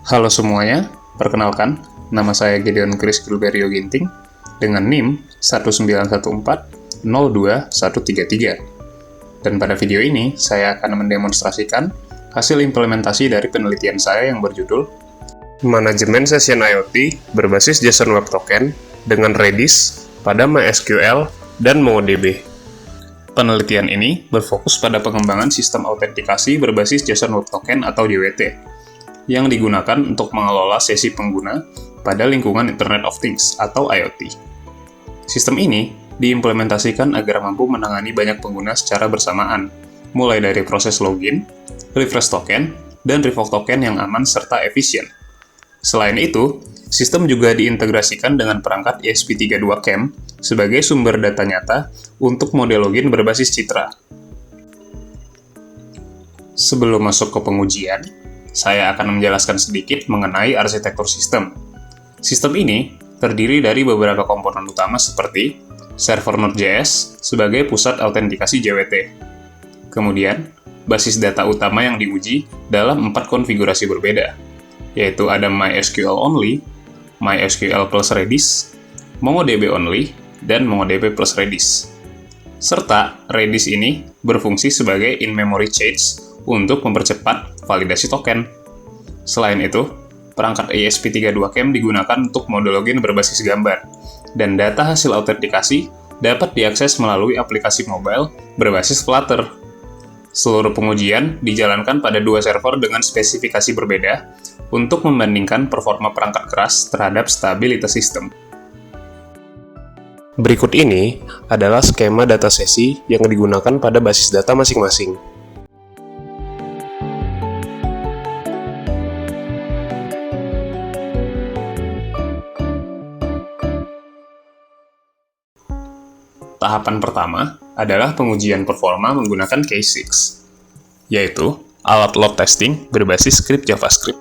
Halo semuanya, perkenalkan, nama saya Gideon Chris Gilberio Ginting dengan NIM 191402133. Dan pada video ini, saya akan mendemonstrasikan hasil implementasi dari penelitian saya yang berjudul Manajemen Session IoT berbasis JSON Web Token dengan Redis pada MySQL dan MongoDB. Penelitian ini berfokus pada pengembangan sistem autentikasi berbasis JSON Web Token atau JWT yang digunakan untuk mengelola sesi pengguna pada lingkungan Internet of Things atau IoT. Sistem ini diimplementasikan agar mampu menangani banyak pengguna secara bersamaan, mulai dari proses login, refresh token, dan revoke token yang aman serta efisien. Selain itu, sistem juga diintegrasikan dengan perangkat ESP32CAM sebagai sumber data nyata untuk model login berbasis Citra. Sebelum masuk ke pengujian, saya akan menjelaskan sedikit mengenai arsitektur sistem. Sistem ini terdiri dari beberapa komponen utama seperti server Node.js sebagai pusat autentikasi JWT. Kemudian, basis data utama yang diuji dalam 4 konfigurasi berbeda, yaitu ada MySQL Only, MySQL plus Redis, MongoDB Only, dan MongoDB plus Redis. Serta, Redis ini berfungsi sebagai in-memory chains untuk mempercepat validasi token. Selain itu, perangkat ESP32CAM digunakan untuk mode login berbasis gambar, dan data hasil autentikasi dapat diakses melalui aplikasi mobile berbasis Flutter. Seluruh pengujian dijalankan pada 2 server dengan spesifikasi berbeda untuk membandingkan performa perangkat keras terhadap stabilitas sistem. Berikut ini adalah skema data sesi yang digunakan pada basis data masing-masing. Tahapan pertama adalah pengujian performa menggunakan K6, yaitu alat load testing berbasis script JavaScript.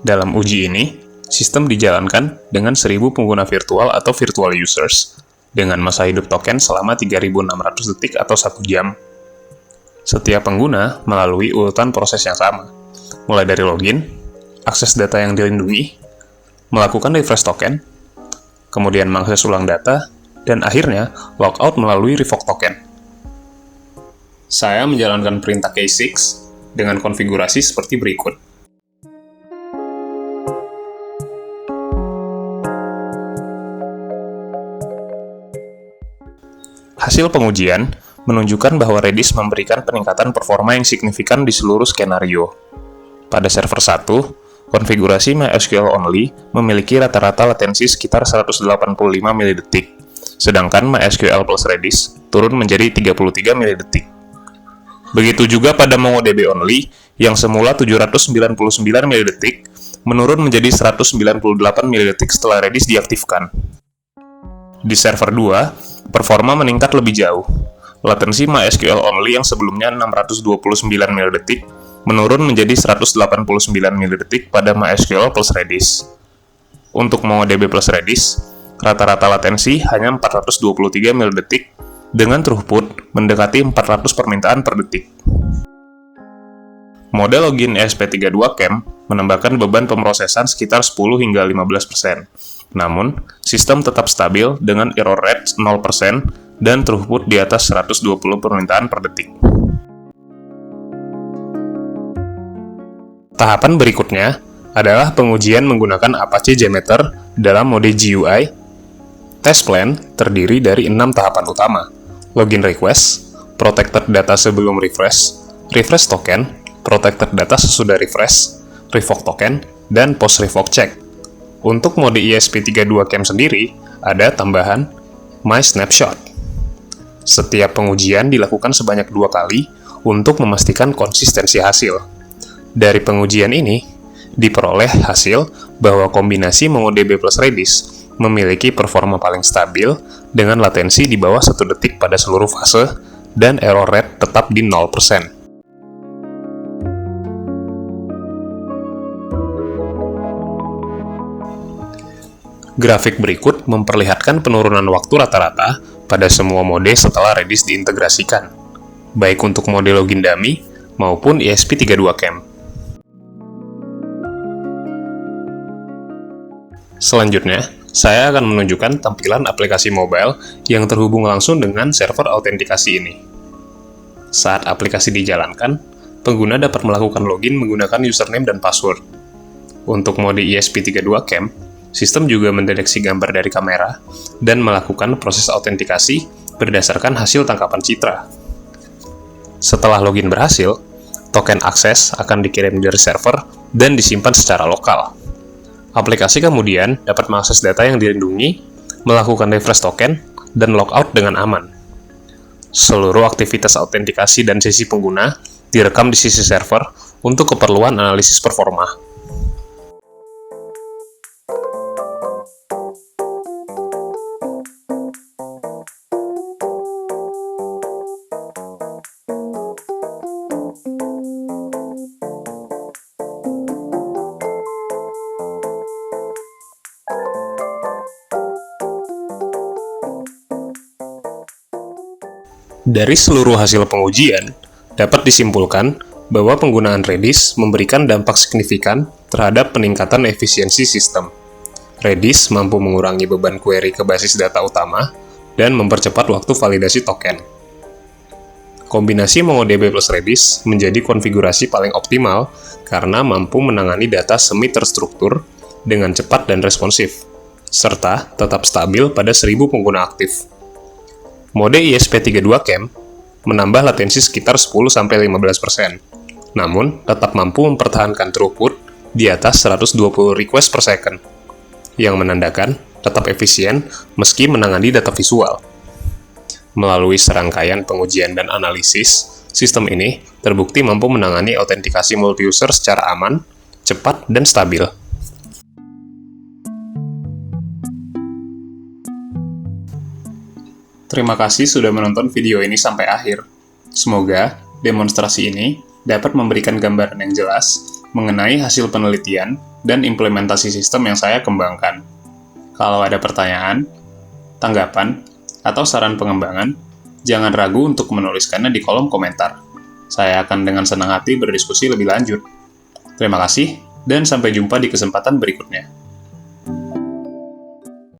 Dalam uji ini, sistem dijalankan dengan 1000 pengguna virtual atau virtual users, dengan masa hidup token selama 3600 detik atau 1 jam. Setiap pengguna melalui urutan proses yang sama, mulai dari login, akses data yang dilindungi, melakukan refresh token, kemudian mengakses ulang data, dan akhirnya logout melalui revoke token. Saya menjalankan perintah K6 dengan konfigurasi seperti berikut. Hasil pengujian menunjukkan bahwa Redis memberikan peningkatan performa yang signifikan di seluruh skenario. Pada server 1, konfigurasi MySQL Only memiliki rata-rata latensi sekitar 185 mDetik. Sedangkan MySQL plus Redis turun menjadi 33 mDetik. Begitu juga pada MongoDB Only yang semula 799 mDetik menurun menjadi 198 mDetik setelah Redis diaktifkan. Di server 2, performa meningkat lebih jauh. Latensi MySQL Only yang sebelumnya 629 mDetik menurun menjadi 189 mDetik pada MySQL plus Redis. Untuk MongoDB plus Redis, rata-rata latensi hanya 423 mDetik dengan throughput mendekati 400 permintaan per detik. Model login ESP32CAM menambahkan beban pemrosesan sekitar 10 hingga 15%. Namun, sistem tetap stabil dengan error rate 0% dan throughput di atas 120 permintaan per detik. Tahapan berikutnya adalah pengujian menggunakan Apache JMeter dalam mode GUI. Test plan terdiri dari 6 tahapan utama: login request, protected data sebelum refresh, refresh token, protected data sesudah refresh, revoke token, dan post revoke check. Untuk mode ESP32CAM sendiri, ada tambahan My Snapshot. Setiap pengujian dilakukan sebanyak 2 kali untuk memastikan konsistensi hasil. Dari pengujian ini, diperoleh hasil bahwa kombinasi MongoDB plus Redis memiliki performa paling stabil dengan latensi di bawah 1 detik pada seluruh fase dan error rate tetap di 0%. Grafik berikut memperlihatkan penurunan waktu rata-rata pada semua mode setelah Redis diintegrasikan, baik untuk mode login dummy maupun ESP32CAM. Selanjutnya, saya akan menunjukkan tampilan aplikasi mobile yang terhubung langsung dengan server autentikasi ini. Saat aplikasi dijalankan, pengguna dapat melakukan login menggunakan username dan password. Untuk mode ESP32 Cam, sistem juga mendeteksi gambar dari kamera dan melakukan proses autentikasi berdasarkan hasil tangkapan citra. Setelah login berhasil, token akses akan dikirim dari server dan disimpan secara lokal. Aplikasi kemudian dapat mengakses data yang dilindungi, melakukan refresh token, dan logout dengan aman. Seluruh aktivitas autentikasi dan sesi pengguna direkam di sisi server untuk keperluan analisis performa. Dari seluruh hasil pengujian, dapat disimpulkan bahwa penggunaan Redis memberikan dampak signifikan terhadap peningkatan efisiensi sistem. Redis mampu mengurangi beban query ke basis data utama dan mempercepat waktu validasi token. Kombinasi MongoDB plus Redis menjadi konfigurasi paling optimal karena mampu menangani data semi-terstruktur dengan cepat dan responsif, serta tetap stabil pada 1000 pengguna aktif. Mode ESP32 Cam menambah latensi sekitar 10-15%, namun tetap mampu mempertahankan throughput di atas 120 request per second, yang menandakan tetap efisien meski menangani data visual. Melalui serangkaian pengujian dan analisis, sistem ini terbukti mampu menangani autentikasi multi-user secara aman, cepat, dan stabil. Terima kasih sudah menonton video ini sampai akhir. Semoga demonstrasi ini dapat memberikan gambaran yang jelas mengenai hasil penelitian dan implementasi sistem yang saya kembangkan. Kalau ada pertanyaan, tanggapan, atau saran pengembangan, jangan ragu untuk menuliskannya di kolom komentar. Saya akan dengan senang hati berdiskusi lebih lanjut. Terima kasih, dan sampai jumpa di kesempatan berikutnya.